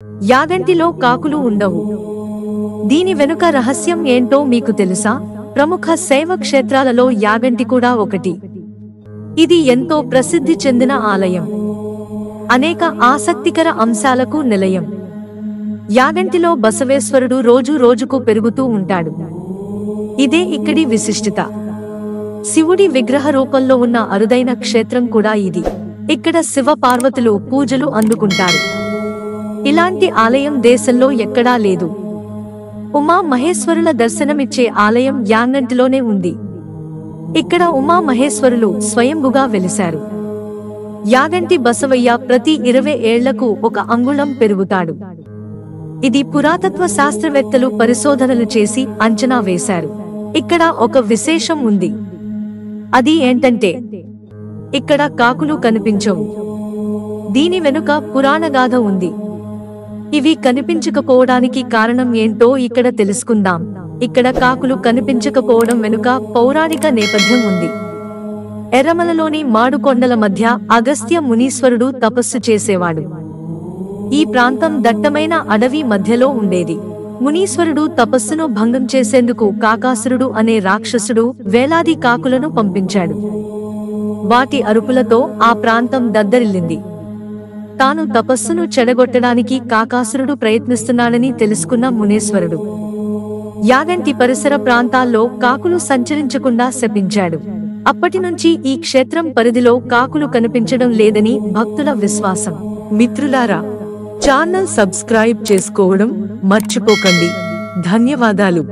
యాగంటిలో కాకులు ఉండవు. దీని వెనుక రహస్యం ఏంటో మీకు తెలుసా? ప్రముఖ శైవ క్షేత్రాలలో యాగంటి కూడా ఒకటి. ఇది ఎంతో ప్రసిద్ధి చెందిన ఆలయం, అనేక ఆసక్తికర అంశాలకు నిలయం. యాగంటిలో బసవేశ్వరుడు రోజు రోజుకు పెరుగుతూ ఉంటాడు. ఇదే ఇక్కడి విశిష్టత. శివుడి విగ్రహ రూపంలో ఉన్న అరుదైన క్షేత్రం కూడా ఇది. ఇక్కడ శివ పార్వతులు పూజలు అందుకుంటారు. ఇలాంటి ఆలయం దేశంలో ఎక్కడా లేదు. ఉమా మహేశ్వరుల దర్శనమిచ్చే ఆలయం యాగంటిలోనే ఉంది. ఇక్కడ ఉమా మహేశ్వరులు స్వయంభుగా వెలిశారు. యాగంటి బసవయ్య ప్రతి 20 ఏళ్లకు 1 అంగుళం పెరుగుతాడు. ఇది పురాతత్వ శాస్త్రవేత్తలు పరిశోధనలు చేసి అంచనా వేశారు. ఇక్కడ ఒక విశేషం ఉంది. అది ఏంటంటే ఇక్కడ కాకులు కనిపించవు. దీని వెనుక పురాణగాథ ఉంది. ఇవి కనిపించకపోవడానికి కారణం ఏంటో ఇక్కడ తెలుసుకుందాం. ఇక్కడ కాకులు కనిపించకపోవడం వెనుక పౌరాణిక నేపథ్యం ఉంది. ఎర్రమలలోని మాడుకొండల మధ్య అగస్త్య మునీశ్వరుడు తపస్సు చేసేవాడు. ఈ ప్రాంతం దట్టమైన అడవి మధ్యలో ఉండేది. మునీశ్వరుడు తపస్సును భంగం చేసేందుకు కాకాసురుడు అనే రాక్షసుడు వేలాది కాకులను పంపించాడు. వాటి అరుపులతో ఆ ప్రాంతం దద్దరిల్లింది. తాను తపస్సును చెడగొట్టడానికి కాకాసురుడు ప్రయత్నిస్తున్నాడని తెలుసుకున్న మునీశ్వరుడు యాగంటి పరిసర ప్రాంతాల్లో కాకులు సంచరించకుండా శపించాడు. అప్పటినుంచి ఈ క్షేత్రం పరిధిలో కాకులు కనిపించడం లేదని భక్తుల విశ్వాసం. మిత్రులారా, ఛానల్ సబ్స్క్రైబ్ చేసుకోవడం మర్చిపోకండి. ధన్యవాదాలు.